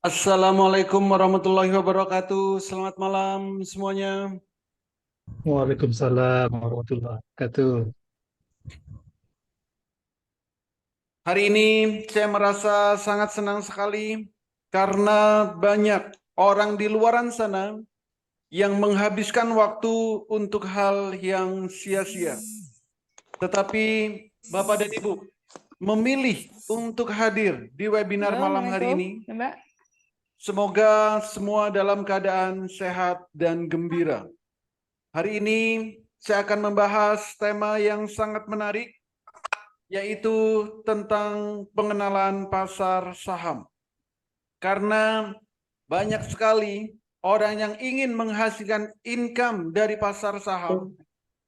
Assalamualaikum warahmatullahi wabarakatuh. Selamat malam semuanya. Waalaikumsalam warahmatullahi wabarakatuh. Hari ini saya merasa sangat senang sekali karena banyak orang di luaran sana yang menghabiskan waktu untuk hal yang sia-sia. Tetapi Bapak dan Ibu memilih untuk hadir di webinar Halo, malam hari Assalamualaikum, ini. Mbak. Semoga semua dalam keadaan sehat dan gembira. Hari ini saya akan membahas tema yang sangat menarik, yaitu tentang pengenalan pasar saham. Karena banyak sekali orang yang ingin menghasilkan income dari pasar saham,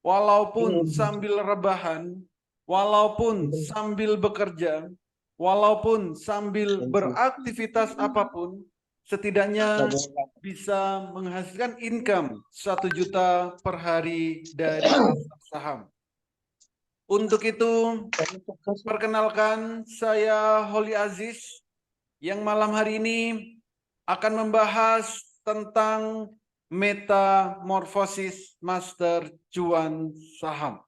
walaupun sambil rebahan, walaupun sambil bekerja, walaupun sambil beraktivitas apapun, setidaknya bisa menghasilkan income 1 juta per hari dari pasar saham. Untuk itu, perkenalkan saya Holly Aziz yang malam hari ini akan membahas tentang metamorfosis master cuan saham.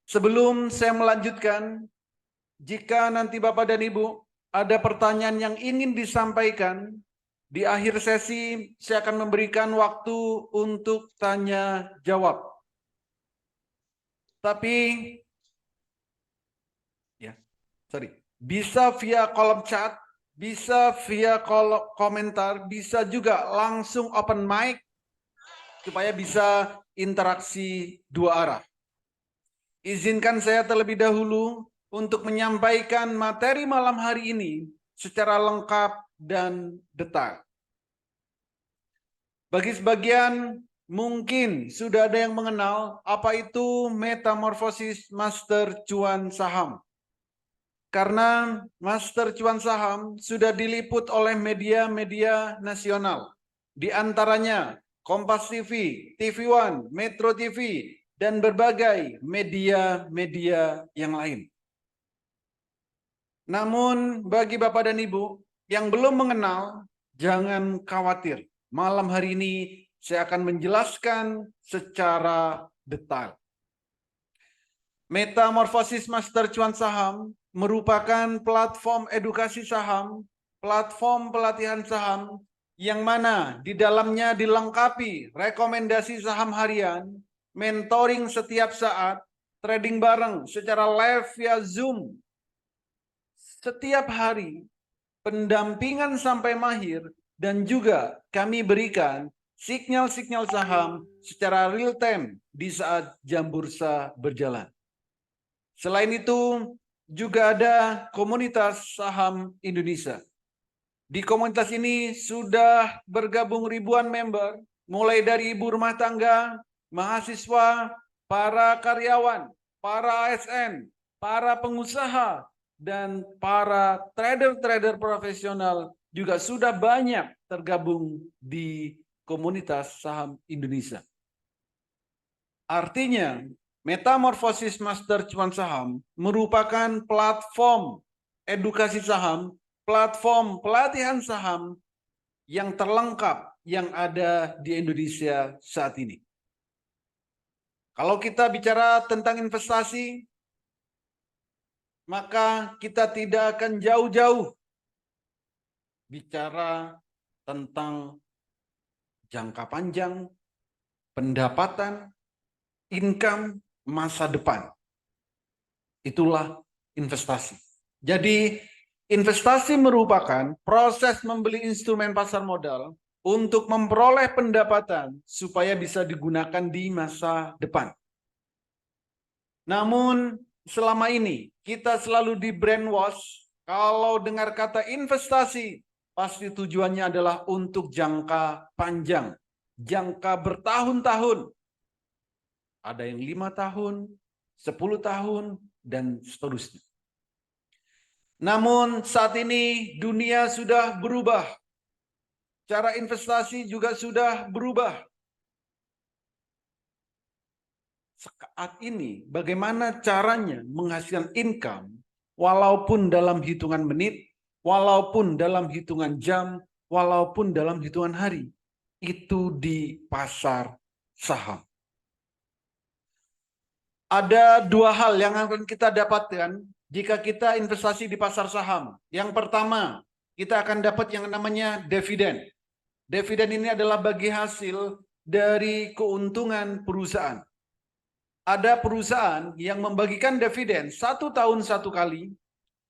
Sebelum saya melanjutkan, jika nanti Bapak dan Ibu ada pertanyaan yang ingin disampaikan, di akhir sesi saya akan memberikan waktu untuk tanya jawab. Tapi bisa via kolom chat, bisa via kolom komentar, bisa juga langsung open mic supaya bisa interaksi dua arah. Izinkan saya terlebih dahulu untuk menyampaikan materi malam hari ini secara lengkap dan detail. Bagi sebagian mungkin sudah ada yang mengenal apa itu metamorfosis master cuan saham. Karena master cuan saham sudah diliput oleh media-media nasional. Di antaranya Kompas TV, TV One, Metro TV, dan berbagai media-media yang lain. Namun bagi Bapak dan Ibu yang belum mengenal, jangan khawatir. Malam hari ini saya akan menjelaskan secara detail. Metamorfosis Master Cuan Saham merupakan platform edukasi saham, platform pelatihan saham, yang mana di dalamnya dilengkapi rekomendasi saham harian, mentoring setiap saat, trading bareng secara live via Zoom setiap hari, pendampingan sampai mahir, dan juga kami berikan sinyal-sinyal saham secara real time di saat jam bursa berjalan. Selain itu, juga ada komunitas saham Indonesia. Di komunitas ini sudah bergabung ribuan member, mulai dari ibu rumah tangga, mahasiswa, para karyawan, para ASN, para pengusaha, dan para trader-trader profesional juga sudah banyak tergabung di komunitas saham Indonesia. Artinya, Metamorfosis Master Cuan Saham merupakan platform edukasi saham, platform pelatihan saham yang terlengkap yang ada di Indonesia saat ini. Kalau kita bicara tentang investasi, maka kita tidak akan jauh-jauh bicara tentang jangka panjang, pendapatan, income, masa depan. Itulah investasi. Jadi investasi merupakan proses membeli instrumen pasar modal untuk memperoleh pendapatan supaya bisa digunakan di masa depan. Namun selama ini kita selalu di brainwash kalau dengar kata investasi pasti tujuannya adalah untuk jangka panjang, jangka bertahun-tahun. Ada yang 5 tahun, 10 tahun, dan seterusnya. Namun saat ini dunia sudah berubah. Cara investasi juga sudah berubah. Saat ini bagaimana caranya menghasilkan income walaupun dalam hitungan menit, walaupun dalam hitungan jam, walaupun dalam hitungan hari. Itu di pasar saham. Ada dua hal yang akan kita dapatkan jika kita investasi di pasar saham. Yang pertama, kita akan dapat yang namanya dividen. Dividen ini adalah bagi hasil dari keuntungan perusahaan. Ada perusahaan yang membagikan dividen 1 tahun 1 kali.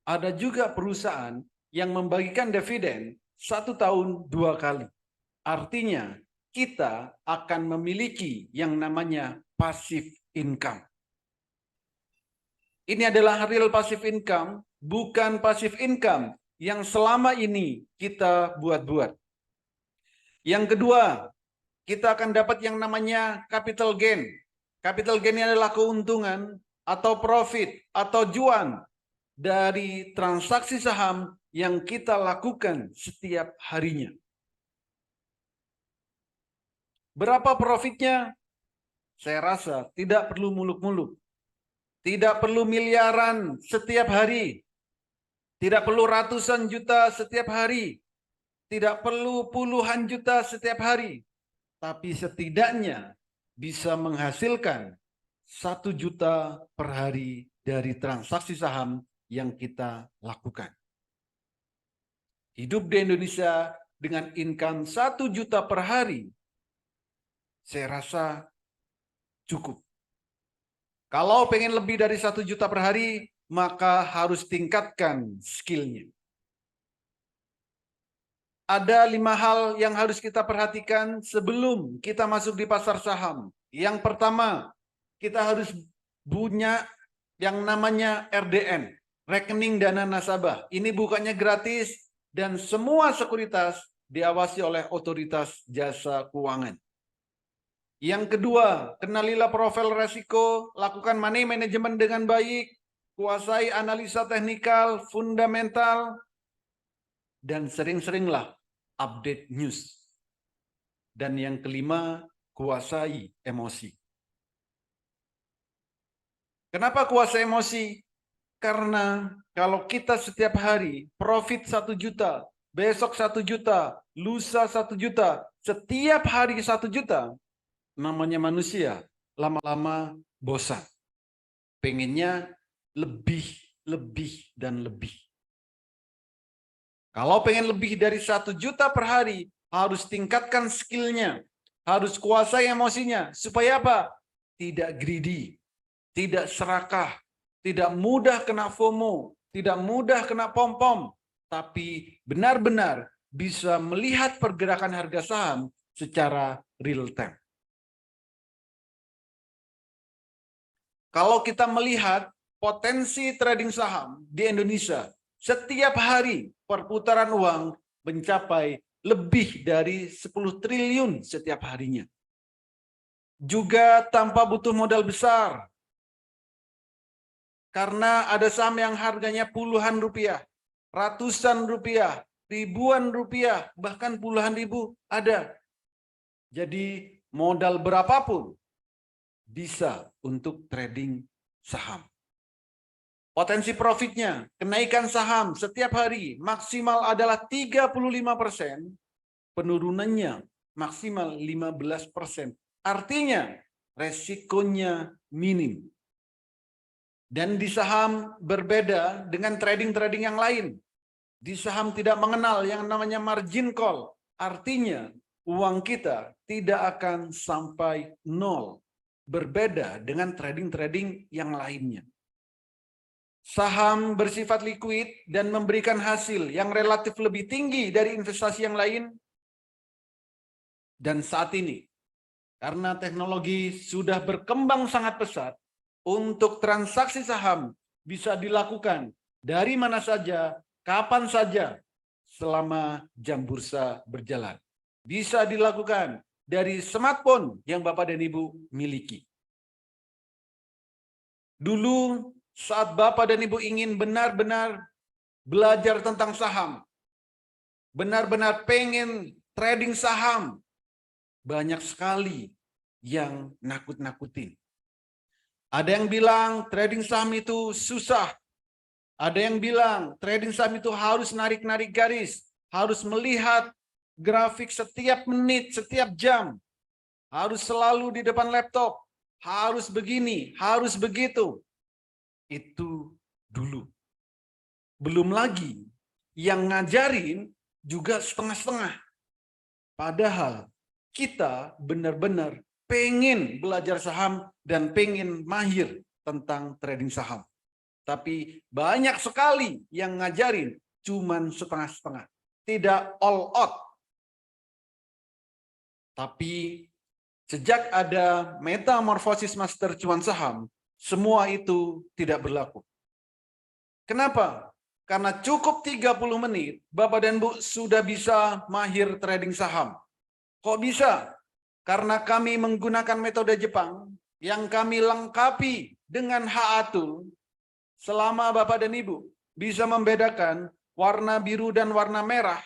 Ada juga perusahaan yang membagikan dividen 1 tahun 2 kali. Artinya, kita akan memiliki yang namanya passive income. Ini adalah real passive income, bukan passive income yang selama ini kita buat-buat. Yang kedua, kita akan dapat yang namanya capital gain. Capital gain ini adalah keuntungan atau profit atau cuan dari transaksi saham yang kita lakukan setiap harinya. Berapa profitnya? Saya rasa tidak perlu muluk-muluk. Tidak perlu miliaran setiap hari. Tidak perlu ratusan juta setiap hari. Tidak perlu puluhan juta setiap hari. Tapi setidaknya bisa menghasilkan 1 juta per hari dari transaksi saham yang kita lakukan. Hidup di Indonesia dengan income 1 juta per hari, saya rasa cukup. Kalau pengen lebih dari 1 juta per hari, maka harus tingkatkan skillnya. Ada 5 hal yang harus kita perhatikan sebelum kita masuk di pasar saham. Yang pertama, kita harus punya yang namanya RDN, rekening dana nasabah. Ini bukannya gratis dan semua sekuritas diawasi oleh otoritas jasa keuangan. Yang kedua, kenalilah profil resiko, lakukan money management dengan baik, kuasai analisa teknikal, fundamental, dan sering-seringlah update news. Dan yang kelima, kuasai emosi. Kenapa kuasai emosi? Karena kalau kita setiap hari profit 1 juta, besok 1 juta, lusa 1 juta, setiap hari 1 juta, namanya manusia, lama-lama bosan. Pengennya lebih, dan lebih. Kalau pengen lebih dari 1 juta per hari, harus tingkatkan skillnya. Harus kuasai emosinya. Supaya apa? Tidak greedy, tidak serakah, tidak mudah kena FOMO, tidak mudah kena pom-pom, tapi benar-benar bisa melihat pergerakan harga saham secara real time. Kalau kita melihat potensi trading saham di Indonesia, setiap hari perputaran uang mencapai lebih dari 10 triliun setiap harinya. Juga tanpa butuh modal besar. Karena ada saham yang harganya puluhan rupiah, ratusan rupiah, ribuan rupiah, bahkan puluhan ribu ada. Jadi modal berapapun bisa untuk trading saham. Potensi profitnya, kenaikan saham setiap hari maksimal adalah 35%, penurunannya maksimal 15%. Artinya resikonya minim. Dan di saham berbeda dengan trading-trading yang lain. Di saham tidak mengenal yang namanya margin call. Artinya uang kita tidak akan sampai nol. Berbeda dengan trading-trading yang lainnya. Saham bersifat liquid dan memberikan hasil yang relatif lebih tinggi dari investasi yang lain. Dan saat ini, karena teknologi sudah berkembang sangat pesat, untuk transaksi saham bisa dilakukan dari mana saja, kapan saja, selama jam bursa berjalan. Bisa dilakukan dari smartphone yang Bapak dan Ibu miliki. Dulu saat Bapak dan Ibu ingin benar-benar belajar tentang saham, benar-benar pengen trading saham, banyak sekali yang nakut-nakutin. Ada yang bilang trading saham itu susah, Ada yang bilang trading saham itu harus narik-narik garis, harus melihat grafik setiap menit, setiap jam, harus selalu di depan laptop, harus begini, harus begitu. Itu dulu. Belum lagi yang ngajarin juga setengah-setengah. Padahal kita benar-benar pengen belajar saham dan pengen mahir tentang trading saham. Tapi banyak sekali yang ngajarin cuman setengah-setengah. Tidak all out. Tapi sejak ada metamorfosis master cuan saham, semua itu tidak berlaku. Kenapa? Karena cukup 30 menit, Bapak dan Bu sudah bisa mahir trading saham. Kok bisa? Karena kami menggunakan metode Jepang yang kami lengkapi dengan HA2. Selama Bapak dan Ibu bisa membedakan warna biru dan warna merah,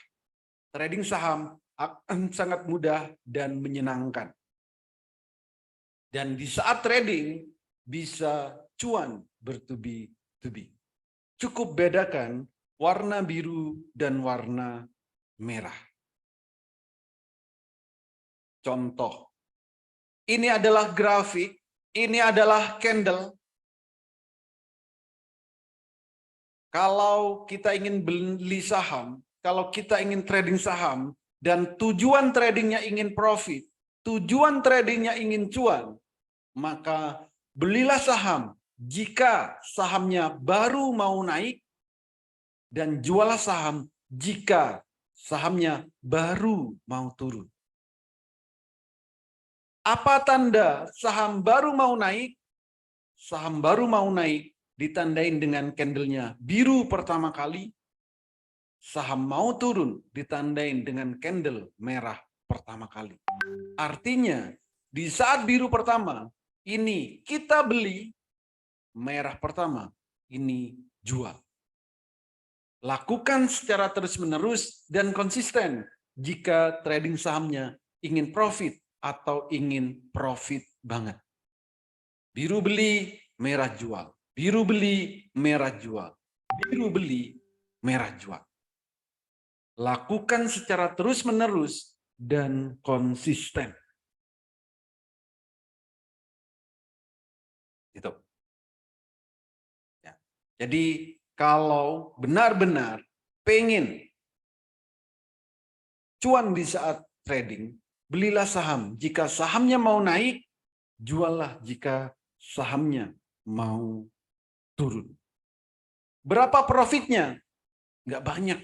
trading saham akan sangat mudah dan menyenangkan. Dan di saat trading bisa cuan bertubi-tubi. Cukup bedakan warna biru dan warna merah. Contoh, ini adalah grafik, ini adalah candle. Kalau kita ingin beli saham, kalau kita ingin trading saham, dan tujuan tradingnya ingin profit, tujuan tradingnya ingin cuan, maka belilah saham jika sahamnya baru mau naik, dan jualah saham jika sahamnya baru mau turun. Apa tanda saham baru mau naik? Saham baru mau naik ditandain dengan candlenya biru pertama kali. Saham mau turun ditandain dengan candle merah pertama kali. Artinya di saat biru pertama ini kita beli, merah pertama ini jual. Lakukan secara terus-menerus dan konsisten jika trading sahamnya ingin profit atau ingin profit banget. Biru beli, merah jual. Biru beli, merah jual. Biru beli, merah jual. Lakukan secara terus-menerus dan konsisten. Gitu. Ya. Jadi kalau benar-benar pengen cuan di saat trading, belilah saham. Jika sahamnya mau naik, juallah jika sahamnya mau turun. Berapa profitnya? Nggak banyak.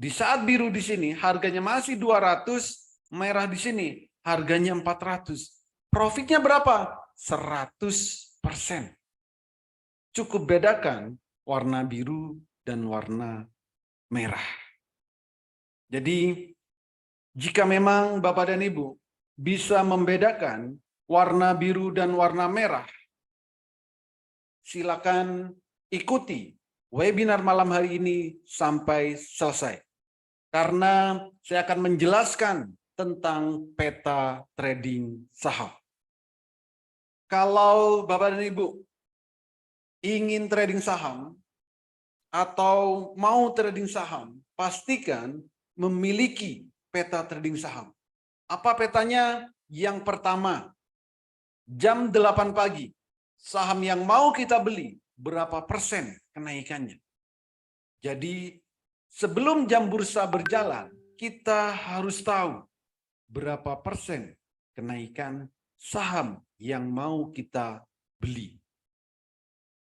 Di saat biru di sini harganya masih 200, merah di sini harganya 400. Profitnya berapa? 100%. Cukup bedakan warna biru dan warna merah. Jadi jika memang Bapak dan Ibu bisa membedakan warna biru dan warna merah, silakan ikuti webinar malam hari ini sampai selesai. Karena saya akan menjelaskan tentang peta trading saham. Kalau Bapak dan Ibu ingin trading saham atau mau trading saham, pastikan memiliki peta trading saham. Apa petanya? Yang pertama, jam 8 pagi, saham yang mau kita beli, berapa persen kenaikannya. Jadi sebelum jam bursa berjalan, kita harus tahu berapa persen kenaikan saham yang mau kita beli.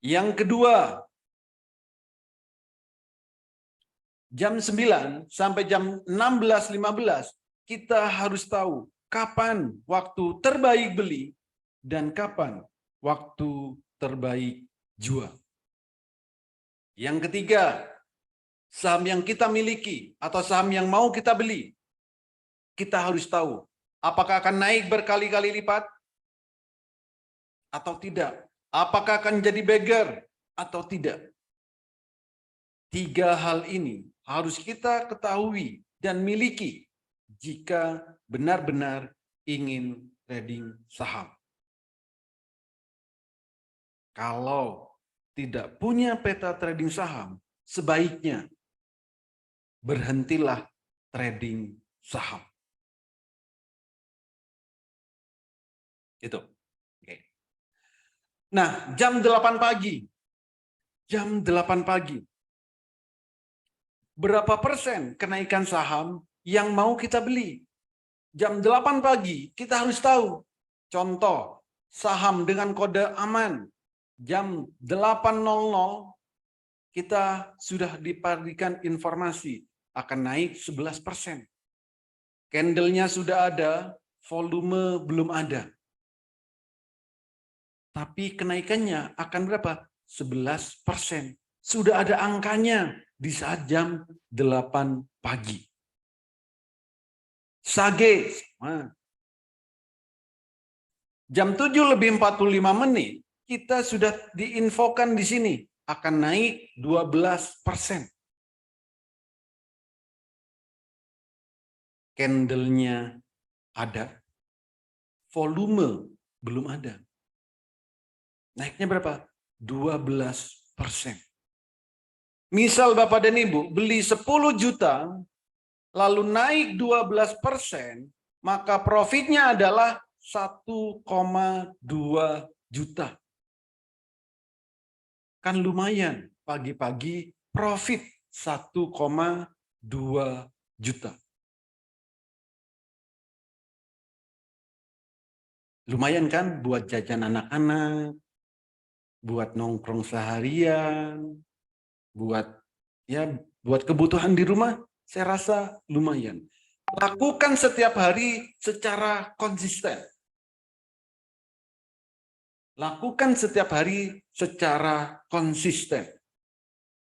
Yang kedua, jam 9 sampai jam 16.15, kita harus tahu kapan waktu terbaik beli dan kapan waktu terbaik jual. Yang ketiga, saham yang kita miliki atau saham yang mau kita beli, kita harus tahu apakah akan naik berkali-kali lipat atau tidak. Apakah akan jadi beggar atau tidak. Tiga hal ini harus kita ketahui dan miliki jika benar-benar ingin trading saham. Kalau tidak punya peta trading saham, sebaiknya berhentilah trading saham. Itu. Oke. Nah, jam 8 pagi. Jam 8 pagi. Berapa persen kenaikan saham yang mau kita beli? Jam 8 pagi kita harus tahu. Contoh, saham dengan kode aman. Jam 8.00 kita sudah diberikan informasi akan naik 11%. Candle-nya sudah ada, volume belum ada. Tapi kenaikannya akan berapa? 11%. Sudah ada angkanya di saat jam 8 pagi. Sage, jam 7:45 kita sudah diinfokan di sini akan naik 12%. Candle-nya ada, volume belum ada. Naiknya berapa? 12%. Misal Bapak dan Ibu beli 10 juta, lalu naik 12%, maka profitnya adalah 1,2 juta. Kan lumayan, pagi-pagi profit 1,2 juta. Lumayan kan buat jajan anak-anak, buat nongkrong seharian, buat kebutuhan di rumah, saya rasa lumayan. Lakukan setiap hari secara konsisten. Lakukan setiap hari secara konsisten.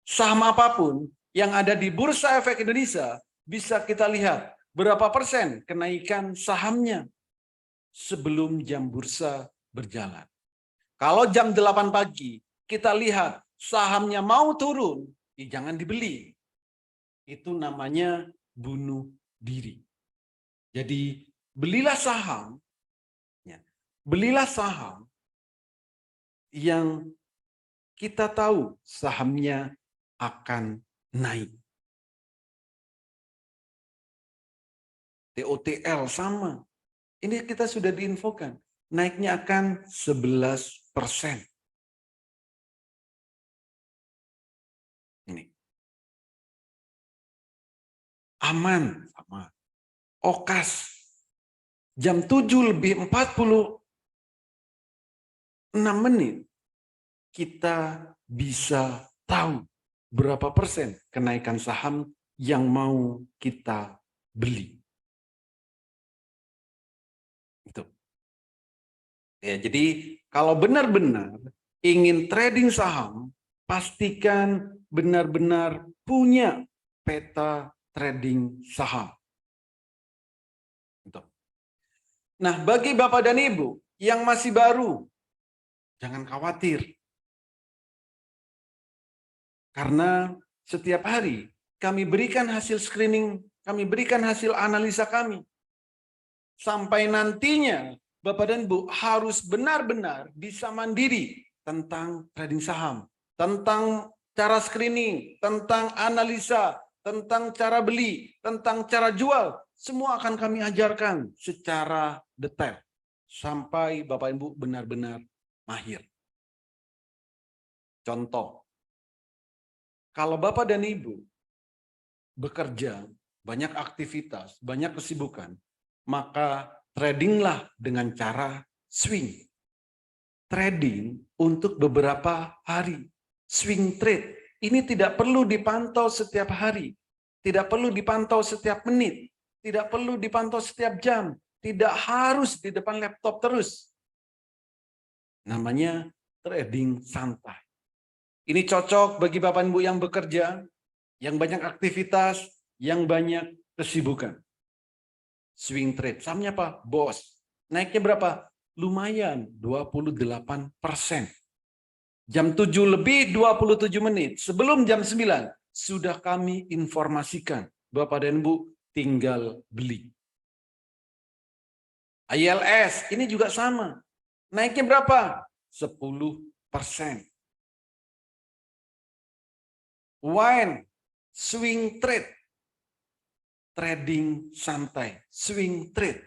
Saham apapun yang ada di Bursa Efek Indonesia, bisa kita lihat berapa persen kenaikan sahamnya sebelum jam bursa berjalan. Kalau jam 8 pagi kita lihat sahamnya mau turun, jangan dibeli. Itu namanya bunuh diri. Jadi belilah saham yang kita tahu sahamnya akan naik. TOTL sama. Ini kita sudah diinfokan. Naiknya akan 11%. Ini. Aman sama. Okas. Jam 7:46 kita bisa tahu berapa persen kenaikan saham yang mau kita beli. Itu. Ya, jadi kalau benar-benar ingin trading saham, pastikan benar-benar punya peta trading saham. Itu. Nah, bagi Bapak dan Ibu yang masih baru, jangan khawatir. Karena setiap hari kami berikan hasil screening, kami berikan hasil analisa kami. Sampai nantinya Bapak dan Ibu harus benar-benar bisa mandiri tentang trading saham, tentang cara screening, tentang analisa, tentang cara beli, tentang cara jual. Semua akan kami ajarkan secara detail. Sampai Bapak Ibu benar-benar mahir. Contoh, kalau Bapak dan Ibu bekerja, banyak aktivitas, banyak kesibukan, maka tradinglah dengan cara swing. Trading untuk beberapa hari. Swing trade. Ini tidak perlu dipantau setiap hari. Tidak perlu dipantau setiap menit. Tidak perlu dipantau setiap jam. Tidak harus di depan laptop terus. Namanya trading santai. Ini cocok bagi Bapak Ibu yang bekerja, yang banyak aktivitas, yang banyak kesibukan. Swing trade. Sahamnya apa? BOS. Naiknya berapa? Lumayan, 28%. Jam 7:27 sebelum jam 9 sudah kami informasikan. Bapak dan Ibu tinggal beli. ILS ini juga sama. Naiknya berapa? 10%. wine, swing trade. Trading santai, swing trade.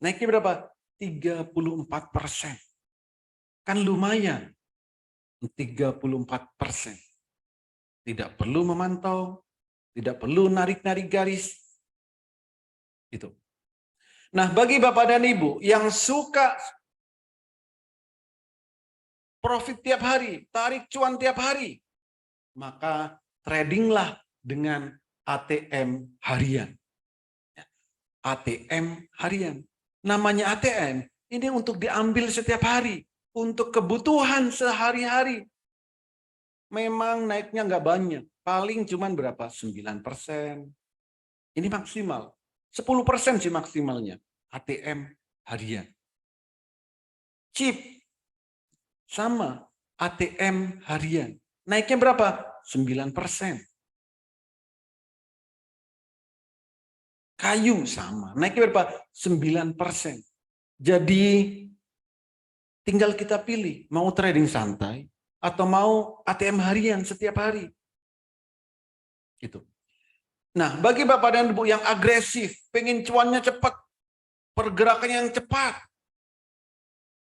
Naiknya berapa? 34%. Kan lumayan. 34%. Tidak perlu memantau, tidak perlu narik-narik garis. Itu. Nah, bagi Bapak dan Ibu yang suka profit tiap hari, tarik cuan tiap hari, maka tradinglah dengan ATM harian. ATM harian. Namanya ATM, ini untuk diambil setiap hari. Untuk kebutuhan sehari-hari. Memang naiknya nggak banyak. Paling cuman berapa? 9%. Ini maksimal. 10% sih maksimalnya. ATM harian. Chip. Sama. ATM harian. Naiknya berapa? 9%. Kayu sama. Naiknya berapa? 9%. Jadi tinggal kita pilih. Mau trading santai atau mau ATM harian setiap hari. Gitu. Nah, bagi Bapak dan Ibu yang agresif, pengen cuannya cepat, pergerakannya yang cepat,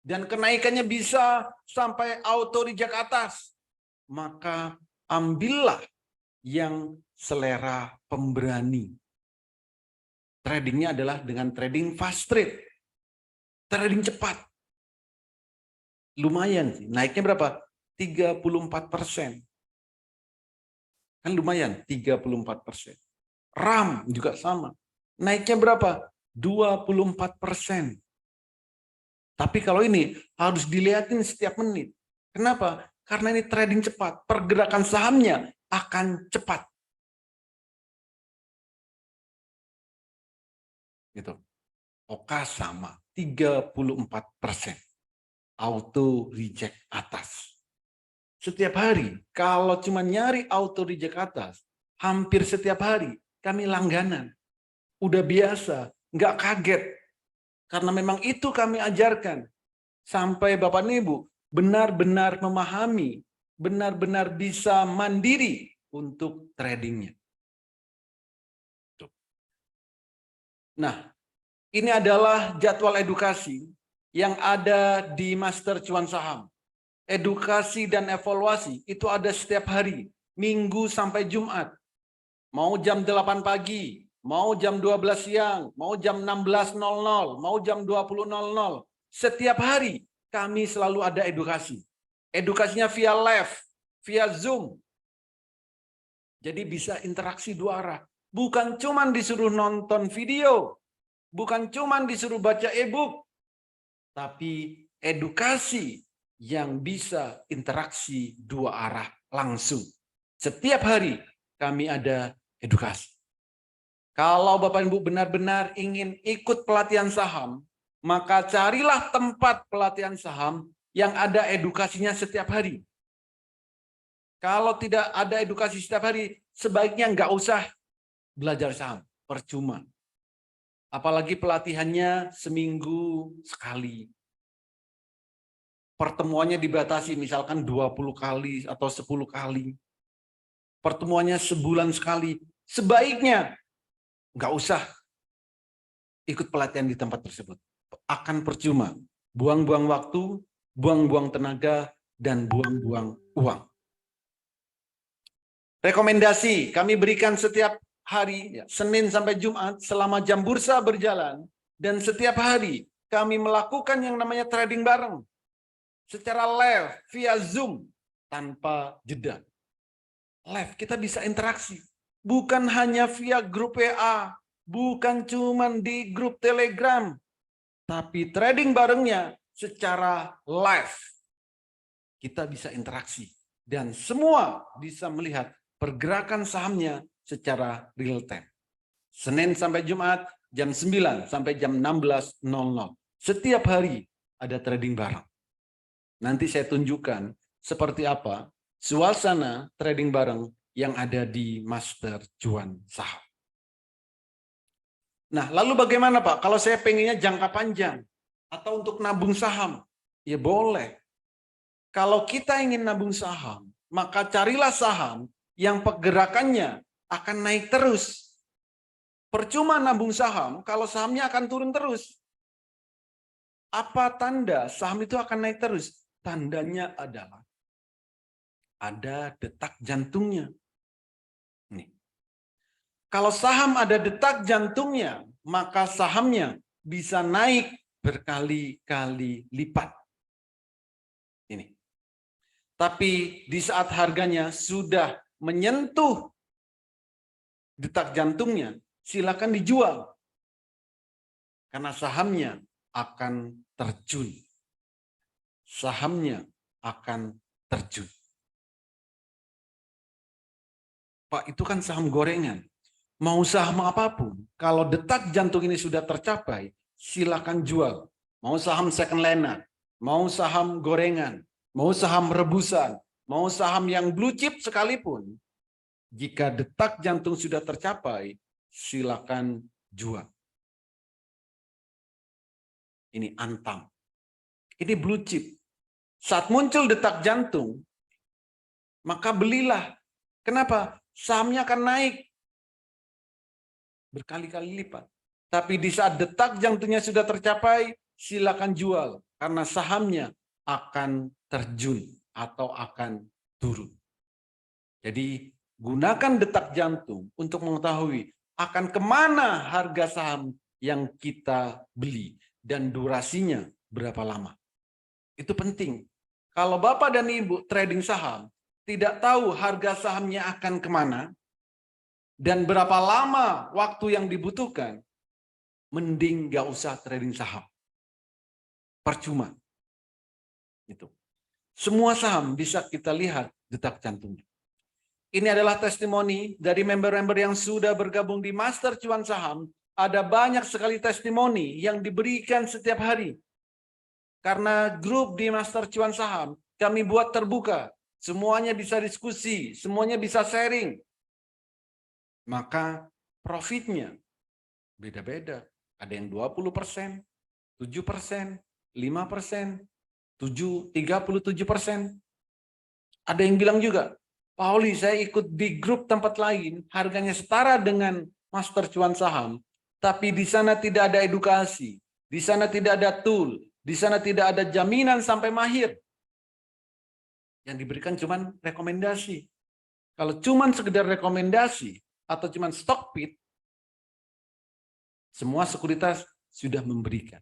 dan kenaikannya bisa sampai auto reject atas, maka ambillah yang selera pemberani. Tradingnya adalah dengan trading fast trade. Trading cepat. Lumayan sih. Naiknya berapa? 34%. Kan lumayan, 34%. RAM juga sama. Naiknya berapa? 24%. Tapi kalau ini harus dilihatin setiap menit. Kenapa? Karena ini trading cepat. Pergerakan sahamnya akan cepat. Gitu. Oka sama, 34%. Auto reject atas. Setiap hari, kalau cuma nyari auto reject atas, hampir setiap hari kami langganan. Udah biasa, nggak kaget. Karena memang itu kami ajarkan. Sampai Bapak dan Ibu benar-benar memahami, benar-benar bisa mandiri untuk tradingnya. Nah, ini adalah jadwal edukasi yang ada di Master Cuan Saham. Edukasi dan evaluasi itu ada setiap hari, Minggu sampai Jumat. Mau jam 8 pagi, mau jam 12 siang, mau jam 16.00, mau jam 20.00. Setiap hari kami selalu ada edukasi. Edukasinya via live, via Zoom. Jadi bisa interaksi dua arah. Bukan cuma disuruh nonton video, bukan cuma disuruh baca e-book, tapi edukasi yang bisa interaksi dua arah langsung. Setiap hari kami ada edukasi. Kalau Bapak Ibu benar-benar ingin ikut pelatihan saham, maka carilah tempat pelatihan saham yang ada edukasinya setiap hari. Kalau tidak ada edukasi setiap hari, sebaiknya nggak usah belajar saham, percuma. Apalagi pelatihannya seminggu sekali. Pertemuannya dibatasi misalkan 20 kali atau 10 kali. Pertemuannya sebulan sekali. Sebaiknya nggak usah ikut pelatihan di tempat tersebut. Akan percuma. Buang-buang waktu, buang-buang tenaga, dan buang-buang uang. Rekomendasi kami berikan setiap hari, Senin sampai Jumat, selama jam bursa berjalan, dan setiap hari kami melakukan yang namanya trading bareng, secara live, via Zoom, tanpa jeda. Live, kita bisa interaksi. Bukan hanya via grup WA, bukan cuma di grup Telegram, tapi trading barengnya secara live. Kita bisa interaksi. Dan semua bisa melihat pergerakan sahamnya secara real time. Senin sampai Jumat jam 9 sampai jam 16.00. Setiap hari ada trading bareng. Nanti saya tunjukkan seperti apa suasana trading bareng yang ada di Master Cuan Saham. Nah, lalu bagaimana Pak? Kalau saya pengennya jangka panjang atau untuk nabung saham, ya boleh. Kalau kita ingin nabung saham, maka carilah saham yang pergerakannya akan naik terus. Percuma nabung saham kalau sahamnya akan turun terus. Apa tanda saham itu akan naik terus? Tandanya adalah ada detak jantungnya. Nih. Kalau saham ada detak jantungnya, maka sahamnya bisa naik berkali-kali lipat. Ini. Tapi di saat harganya sudah menyentuh detak jantungnya, silakan dijual. Karena sahamnya akan terjun. Sahamnya akan terjun. Pak, itu kan saham gorengan. Mau saham apapun, kalau detak jantung ini sudah tercapai, silakan jual. Mau saham second liner, mau saham gorengan, mau saham rebusan, mau saham yang blue chip sekalipun, jika detak jantung sudah tercapai, silakan jual. Ini Antam. Ini blue chip. Saat muncul detak jantung, maka belilah. Kenapa? Sahamnya akan naik berkali-kali lipat. Tapi di saat detak jantungnya sudah tercapai, silakan jual. Karena sahamnya akan terjun atau akan turun. Jadi gunakan detak jantung untuk mengetahui akan kemana harga saham yang kita beli dan durasinya berapa lama. Itu penting. Kalau Bapak dan Ibu trading saham, tidak tahu harga sahamnya akan kemana, dan berapa lama waktu yang dibutuhkan, mending nggak usah trading saham. Percuma. Itu. Semua saham bisa kita lihat detak jantungnya. Ini adalah testimoni dari member-member yang sudah bergabung di Master Cuan Saham. Ada banyak sekali testimoni yang diberikan setiap hari. Karena grup di Master Cuan Saham, kami buat terbuka. Semuanya bisa diskusi, semuanya bisa sharing. Maka profitnya beda-beda. Ada yang 20%, 7%, 5%, 37%. Ada yang bilang juga, Pauli, saya ikut di grup tempat lain, harganya setara dengan Master Cuan Saham, tapi di sana tidak ada edukasi, di sana tidak ada tool, di sana tidak ada jaminan sampai mahir. Yang diberikan cuma rekomendasi. Kalau cuma sekedar rekomendasi, atau cuma stock pit, semua sekuritas sudah memberikan.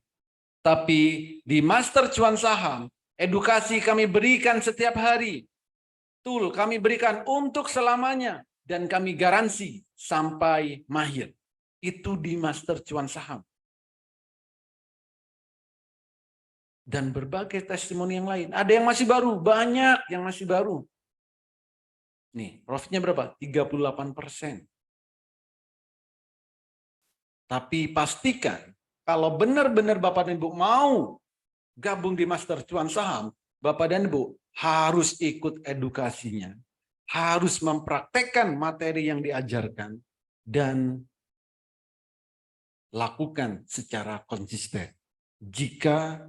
Tapi di Master Cuan Saham, edukasi kami berikan setiap hari. Tool kami berikan untuk selamanya. Dan kami garansi sampai mahir. Itu di Master Cuan Saham. Dan berbagai testimoni yang lain. Ada yang masih baru, banyak yang masih baru. Nih, profitnya berapa? 38%. Tapi pastikan, kalau benar-benar Bapak dan Ibu mau gabung di Master Cuan Saham, Bapak dan Ibu harus ikut edukasinya. Harus mempraktekkan materi yang diajarkan. Dan lakukan secara konsisten. Jika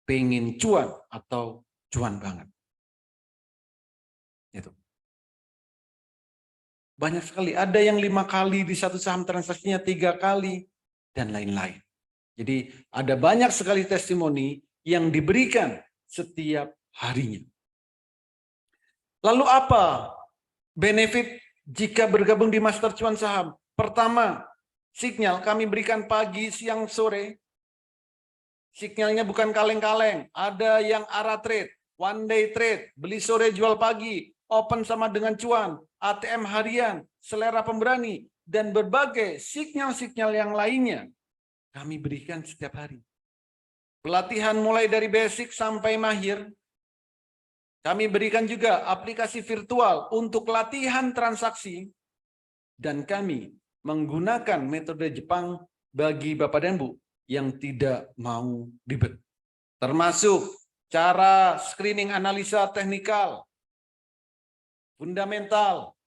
pengen cuan atau cuan banget. Itu. Banyak sekali. Ada yang 5 kali di satu saham transaksinya 3 kali. Dan lain-lain. Jadi ada banyak sekali testimoni yang diberikan setiap harinya. Lalu apa benefit jika bergabung di Master Cuan Saham? Pertama, sinyal kami berikan pagi, siang, sore. Sinyalnya bukan kaleng-kaleng. Ada yang arah trade, one day trade, beli sore jual pagi, open sama dengan cuan, ATM harian, selera pemberani, dan berbagai sinyal-sinyal yang lainnya kami berikan setiap hari. Pelatihan mulai dari basic sampai mahir. Kami berikan juga aplikasi virtual untuk latihan transaksi. Dan kami menggunakan metode Jepang bagi Bapak dan Ibu yang tidak mau ribet. Termasuk cara screening analisa teknikal, fundamental,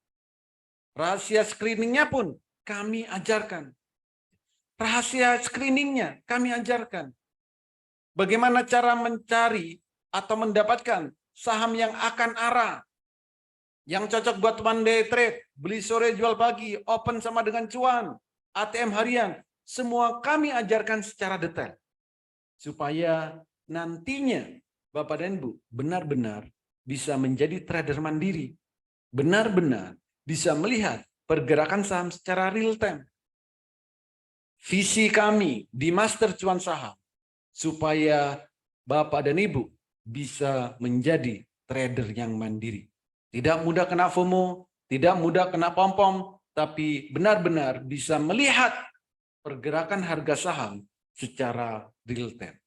rahasia screeningnya pun kami ajarkan. Rahasia screeningnya kami ajarkan. Bagaimana cara mencari atau mendapatkan saham yang akan arah. Yang cocok buat one day trade, beli sore jual pagi, open sama dengan cuan, ATM harian, semua kami ajarkan secara detail. Supaya nantinya Bapak dan Ibu benar-benar bisa menjadi trader mandiri. Benar-benar bisa melihat pergerakan saham secara real time. Visi kami di Master Cuan Saham, supaya Bapak dan Ibu bisa menjadi trader yang mandiri. Tidak mudah kena FOMO, tidak mudah kena pom-pom, tapi benar-benar bisa melihat pergerakan harga saham secara real time.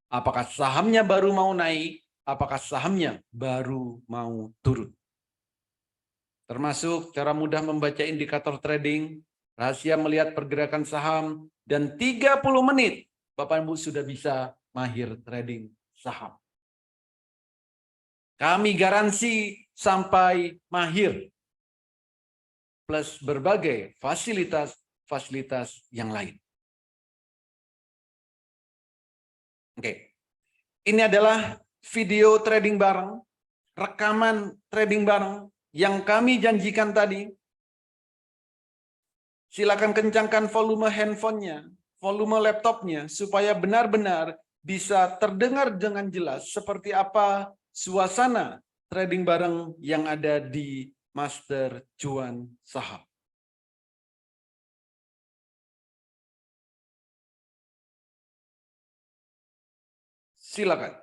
Apakah sahamnya baru mau naik, apakah sahamnya baru mau turun. Termasuk cara mudah membaca indikator trading, rahasia melihat pergerakan saham, dan 30 menit Bapak Ibu sudah bisa mahir trading saham. Kami garansi sampai mahir, plus berbagai fasilitas yang lain. Oke, ini adalah video trading bareng, rekaman trading bareng yang kami janjikan tadi. Silakan kencangkan volume handphonenya, volume laptopnya, supaya benar-benar bisa terdengar dengan jelas seperti apa suasana trading bareng yang ada di Master Cuan Saham. Silakan.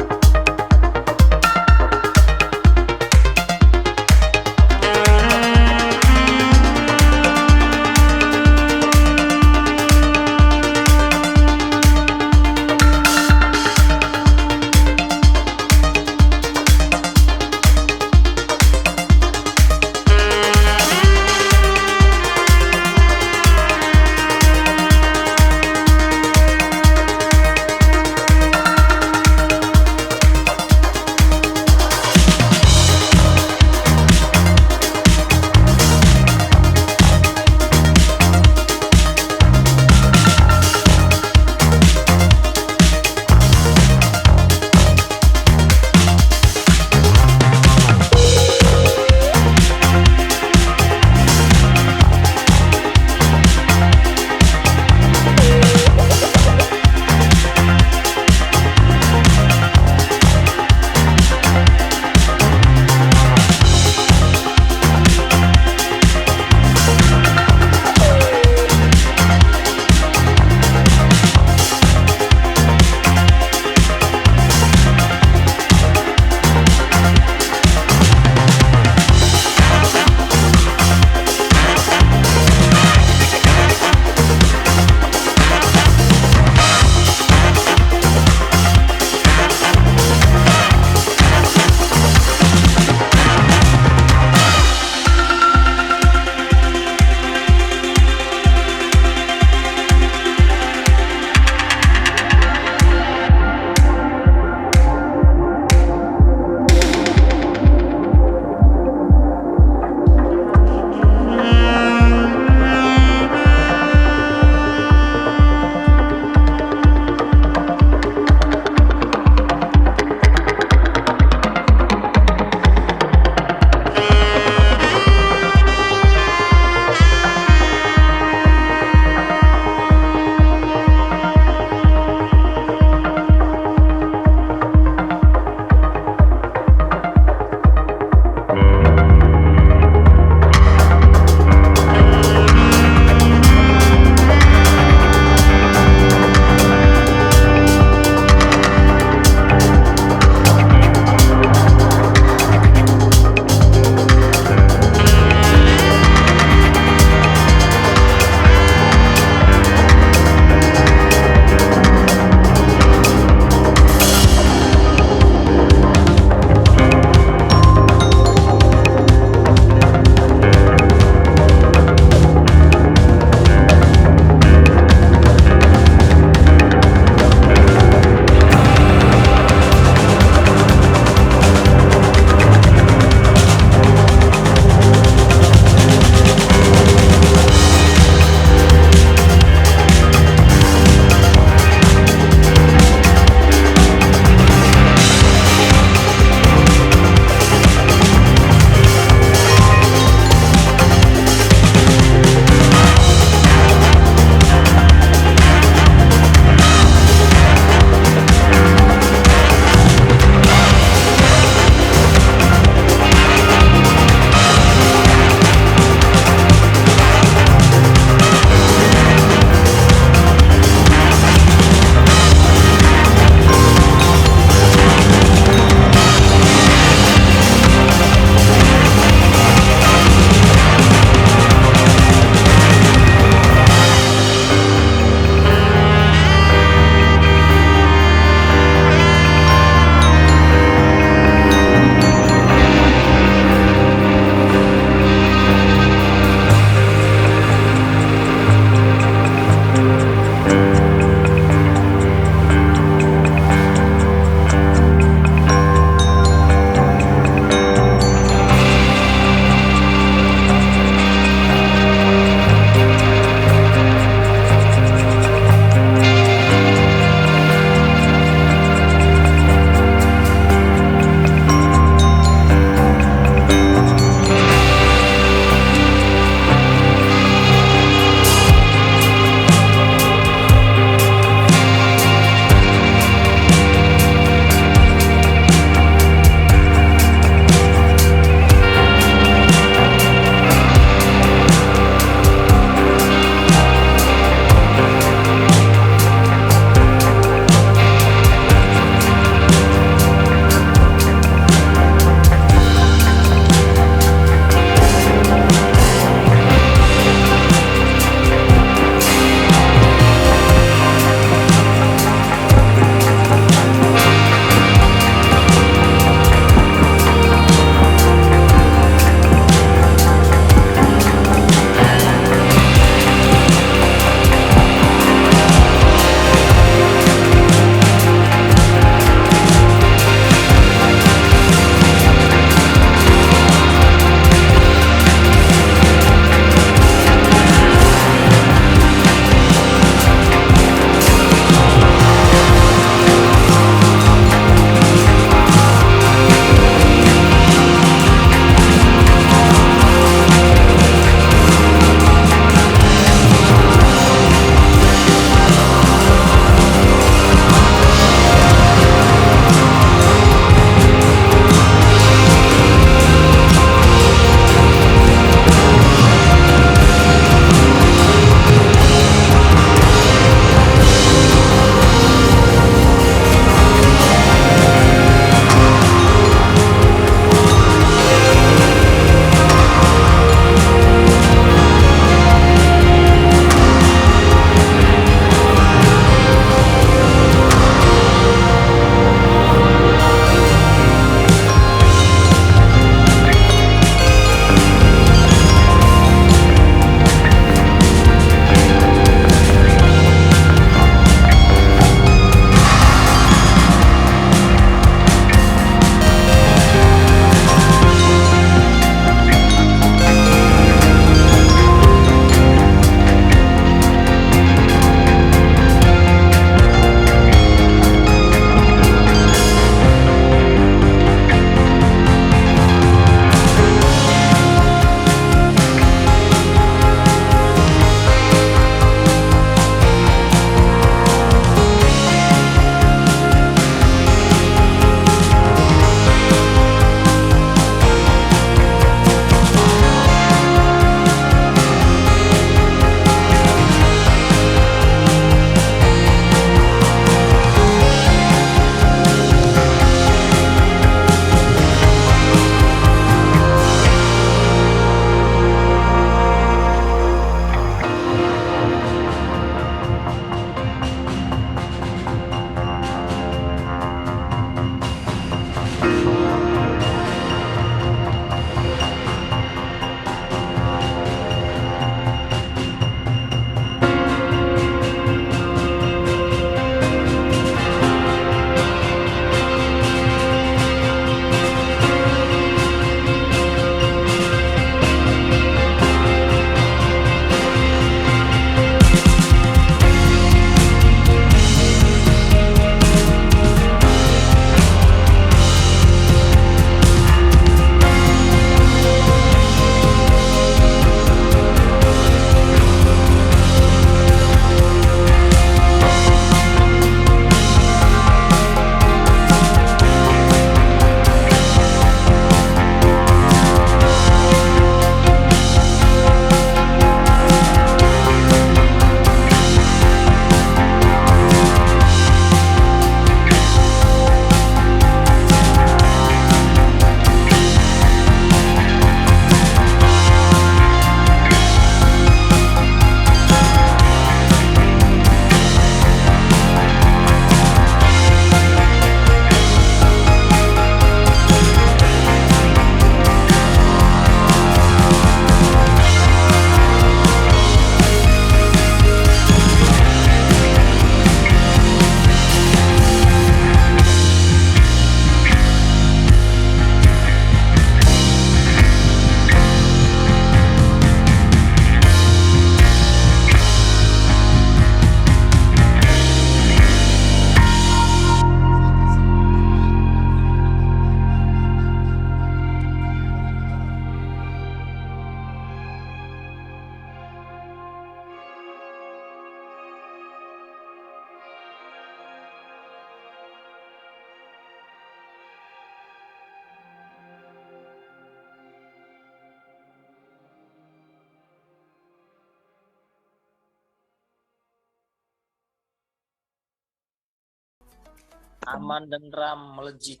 aman dan RAM melejit.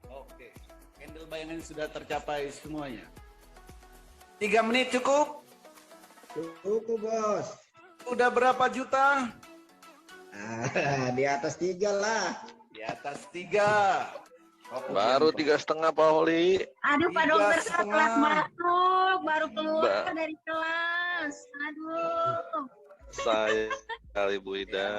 Oke, candle bayangan sudah tercapai semuanya. 3 menit cukup? Cukup, Bos. Udah berapa juta? Di atas 3 lah. Di atas 3. Baru 3,5 Pak Holi. Aduh, Pak Dokter, saya 3,5. kelas masuk, baru keluar Mbak. dari kelas. Aduh. Saya kali Bu Ida.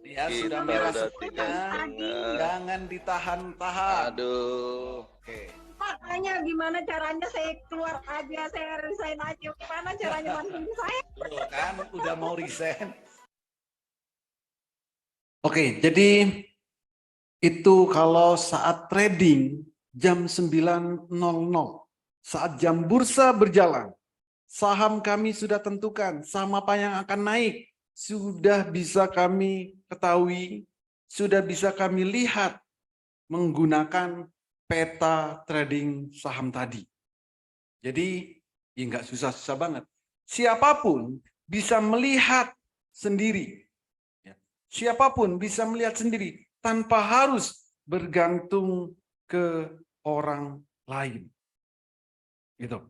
Ya, Kita sudah merah udah semuanya. 3,5. Jangan ditahan-tahan. Aduh. Oke. Pak, tanya gimana caranya saya keluar aja, saya resign aja. Gimana caranya bantuin saya? Tuh kan udah mau resign. Oke, jadi itu kalau saat trading jam 9.00, saat jam bursa berjalan, saham kami sudah tentukan, saham apa yang akan naik, sudah bisa kami ketahui, sudah bisa kami lihat menggunakan peta trading saham tadi. Jadi, ya nggak susah-susah banget. Siapapun bisa melihat sendiri. Siapapun bisa melihat sendiri tanpa harus bergantung ke orang lain. Gitu.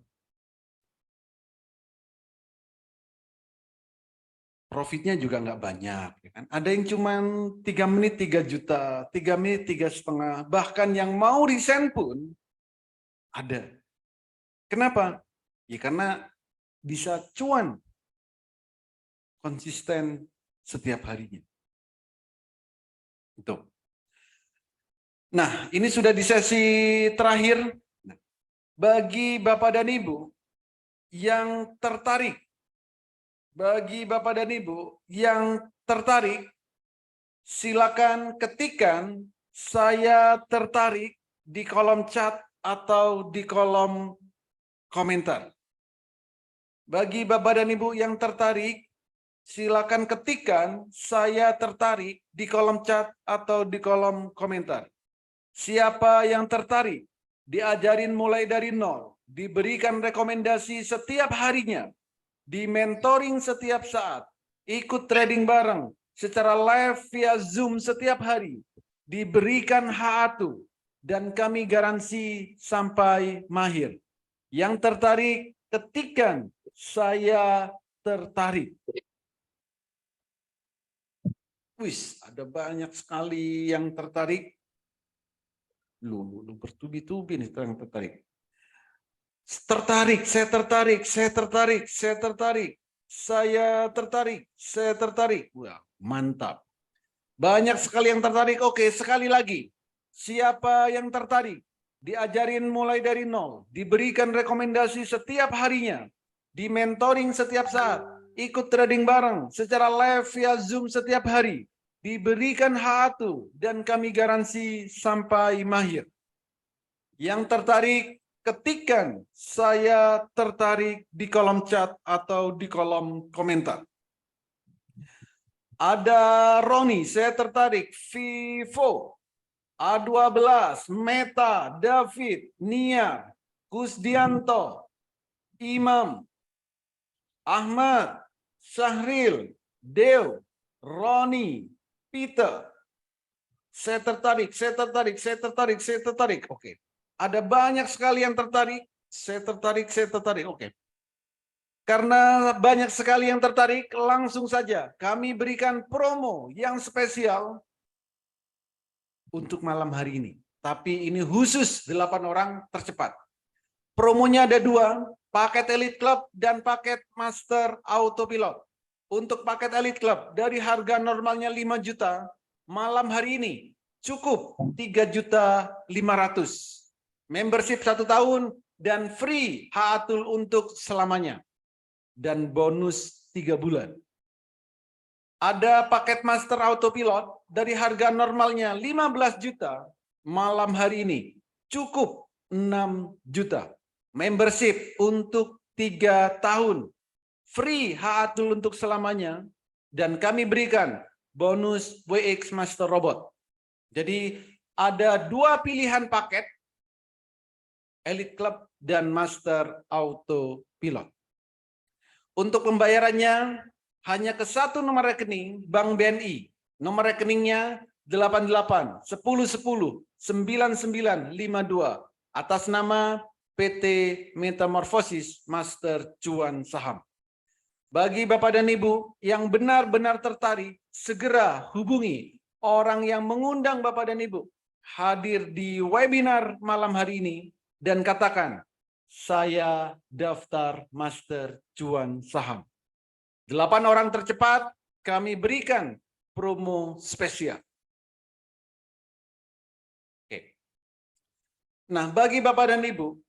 Profitnya juga nggak banyak. Kan? Ada yang cuma 3 menit 3 juta, 3 menit 3,5, bahkan yang mau resign pun ada. Kenapa? Ya karena bisa cuan konsisten setiap harinya. Itu. Nah, ini sudah di sesi terakhir. Bagi Bapak dan Ibu yang tertarik, silakan ketikkan saya tertarik di kolom chat atau di kolom komentar. Bagi Bapak dan Ibu yang tertarik, silakan ketikkan saya tertarik di kolom chat atau di kolom komentar. Siapa yang tertarik, diajarin mulai dari nol, diberikan rekomendasi setiap harinya, di mentoring setiap saat, ikut trading bareng secara live via Zoom setiap hari, diberikan H1, dan kami garansi sampai mahir. Yang tertarik, ketikkan saya tertarik. Wis, ada banyak sekali yang tertarik. Lu bertubi-tubi nih yang tertarik. Tertarik, saya tertarik, saya tertarik, saya tertarik, saya tertarik, saya tertarik. Wah, mantap. Banyak sekali yang tertarik. Oke, sekali lagi. Siapa yang tertarik? Diajarin mulai dari nol, diberikan rekomendasi setiap harinya, di mentoring setiap saat, ikut trading bareng secara live via Zoom setiap hari, diberikan H1 dan kami garansi sampai mahir. Yang tertarik, ketikkan saya tertarik di kolom chat atau di kolom komentar. Ada Roni, saya tertarik, Vivo, A12, Meta, David, Nia, Kusdianto, Imam, Ahmad, Syahril, Dew, Roni, Peter. Saya tertarik, saya tertarik, saya tertarik, saya tertarik. Oke. Ada banyak sekali yang tertarik. Saya tertarik, saya tertarik. Oke. Karena banyak sekali yang tertarik, langsung saja kami berikan promo yang spesial untuk malam hari ini. Tapi ini khusus 8 orang tercepat. Promonya ada 2, paket Elite Club dan paket Master Autopilot. Untuk paket Elite Club dari harga normalnya 5 juta, malam hari ini cukup 3.500.000. Membership 1 tahun dan free H-Atul untuk selamanya. Dan bonus 3 bulan. Ada paket Master Autopilot dari harga normalnya 15 juta, malam hari ini cukup 6 juta. Membership untuk 3 tahun. Free H-Atul untuk selamanya. Dan kami berikan bonus WX Master Robot. Jadi ada 2 pilihan paket. Elite Club dan Master Autopilot. Untuk pembayarannya hanya ke 1 nomor rekening Bank BNI. Nomor rekeningnya 88 10 10 99 52 atas nama PT Metamorfosis Master Cuan Saham. Bagi Bapak dan Ibu yang benar-benar tertarik, segera hubungi orang yang mengundang Bapak dan Ibu hadir di webinar malam hari ini dan katakan, saya daftar Master Cuan Saham. 8 orang tercepat kami berikan promo spesial. Oke. Nah, bagi Bapak dan Ibu,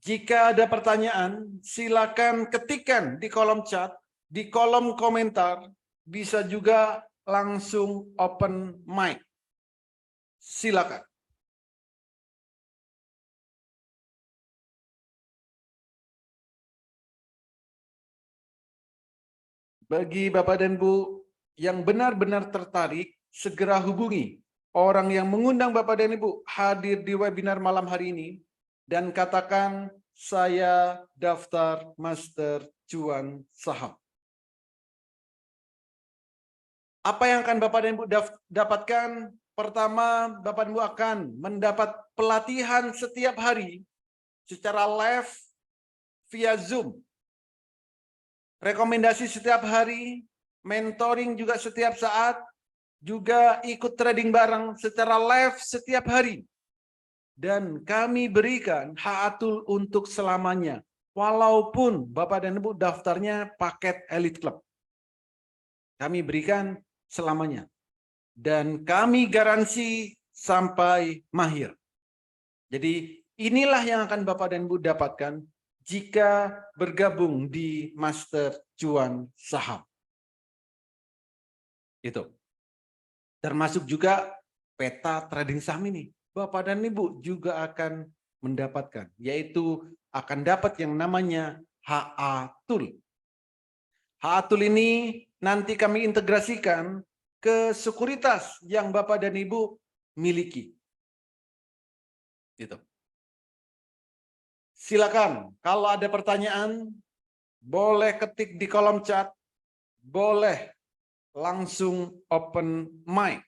jika ada pertanyaan, silakan ketikkan di kolom chat, di kolom komentar, bisa juga langsung open mic. Silakan. Bagi Bapak dan Ibu yang benar-benar tertarik, segera hubungi orang yang mengundang Bapak dan Ibu hadir di webinar malam hari ini dan katakan, saya daftar Master Cuan Saham. Apa yang akan Bapak dan Ibu dapatkan? Pertama, Bapak dan Ibu akan mendapat pelatihan setiap hari secara live via Zoom. Rekomendasi setiap hari, mentoring juga setiap saat, juga ikut trading bareng secara live setiap hari. Dan kami berikan Haatul untuk selamanya, walaupun Bapak dan Ibu daftarnya paket Elite Club. Kami berikan selamanya. Dan kami garansi sampai mahir. Jadi inilah yang akan Bapak dan Ibu dapatkan jika bergabung di Master Cuan Saham. Itu. Termasuk juga peta trading saham ini. Bapak dan Ibu juga akan mendapatkan, yaitu akan dapat yang namanya Haatul. Haatul ini nanti kami integrasikan ke sekuritas yang Bapak dan Ibu miliki. Itu. Silakan, kalau ada pertanyaan, boleh ketik di kolom chat, boleh langsung open mic.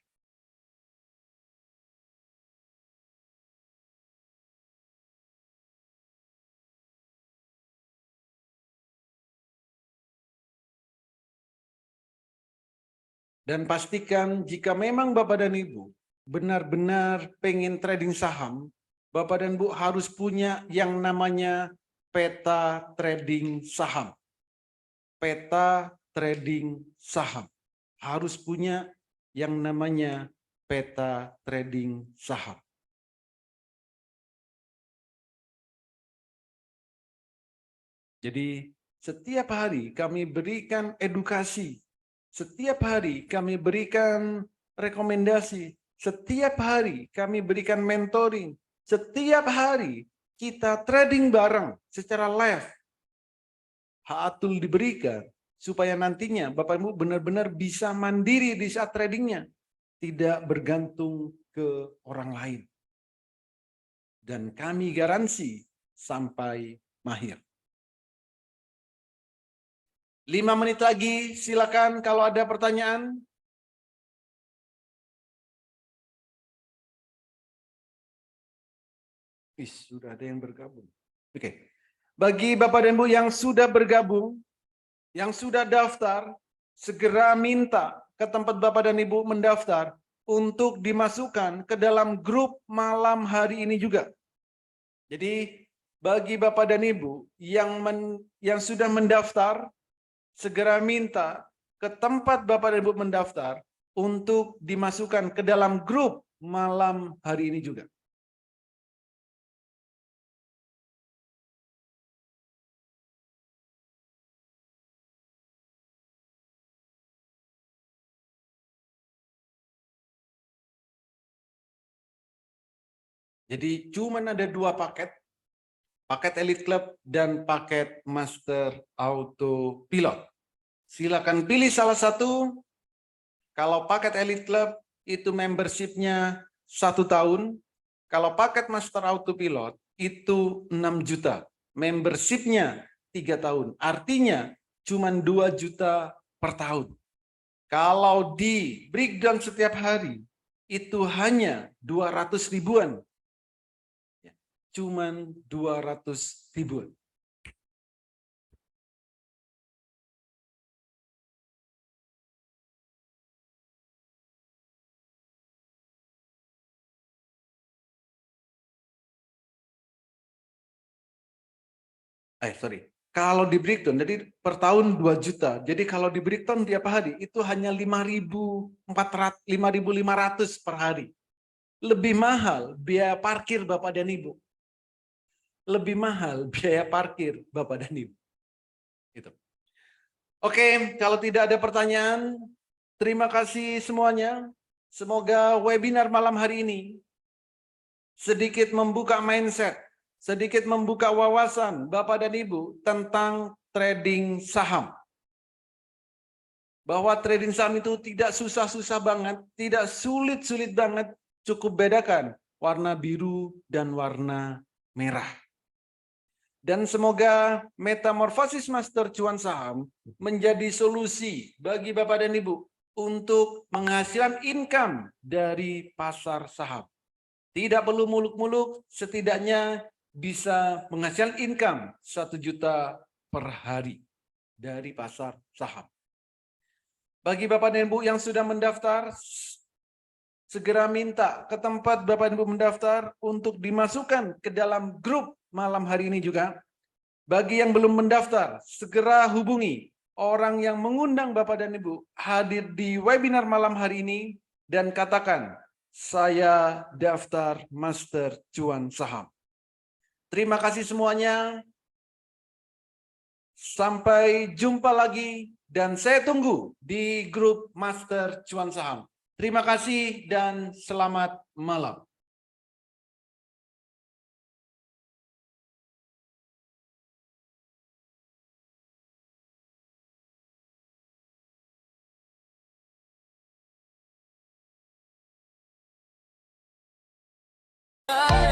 Dan pastikan jika memang Bapak dan Ibu benar-benar pengen trading saham, Bapak dan Ibu harus punya yang namanya peta trading saham. Peta trading saham. Harus punya yang namanya peta trading saham. Jadi setiap hari kami berikan edukasi. Setiap hari kami berikan rekomendasi. Setiap hari kami berikan mentoring. Setiap hari kita trading bareng secara live. Haatul diberikan supaya nantinya Bapak Ibu benar-benar bisa mandiri di saat tradingnya. Tidak bergantung ke orang lain. Dan kami garansi sampai mahir. 5 menit lagi, silakan kalau ada pertanyaan. Sudah ada yang bergabung. Oke. Bagi Bapak dan Ibu yang sudah bergabung, yang sudah daftar, segera minta ke tempat Bapak dan Ibu mendaftar untuk dimasukkan ke dalam grup malam hari ini juga. Jadi bagi Bapak dan Ibu yang sudah mendaftar, segera minta ke tempat Bapak dan Ibu mendaftar untuk dimasukkan ke dalam grup malam hari ini juga. Jadi cuman ada 2 paket. Paket Elite Club dan paket Master Autopilot. Silakan pilih salah satu. Kalau paket Elite Club itu membershipnya 1 tahun. Kalau paket Master Autopilot itu 6 juta. Membershipnya 3 tahun. Artinya cuma 2 juta per tahun. Kalau di breakdown setiap hari, itu hanya 200 ribuan. Cuman 200 ribuan. Sorry. Kalau di breakdown, jadi per tahun 2 juta. Jadi kalau di breakdown tiap hari, itu hanya 5.500 per hari. Lebih mahal biaya parkir Bapak dan Ibu. Lebih mahal biaya parkir Bapak dan Ibu. Gitu. Oke, kalau tidak ada pertanyaan, terima kasih semuanya. Semoga webinar malam hari ini sedikit membuka mindset, sedikit membuka wawasan Bapak dan Ibu tentang trading saham. Bahwa trading saham itu tidak susah-susah banget, tidak sulit-sulit banget, cukup bedakan warna biru dan warna merah. Dan semoga Metamorfosis Master Cuan Saham menjadi solusi bagi Bapak dan Ibu untuk menghasilkan income dari pasar saham. Tidak perlu muluk-muluk, setidaknya bisa menghasilkan income 1 juta per hari dari pasar saham. Bagi Bapak dan Ibu yang sudah mendaftar, segera minta ke tempat Bapak dan Ibu mendaftar untuk dimasukkan ke dalam grup malam hari ini juga. Bagi yang belum mendaftar, segera hubungi orang yang mengundang Bapak dan Ibu hadir di webinar malam hari ini dan katakan, saya daftar Master Cuan Saham. Terima kasih semuanya. Sampai jumpa lagi dan saya tunggu di grup Master Cuan Saham. Terima kasih dan selamat malam. Oh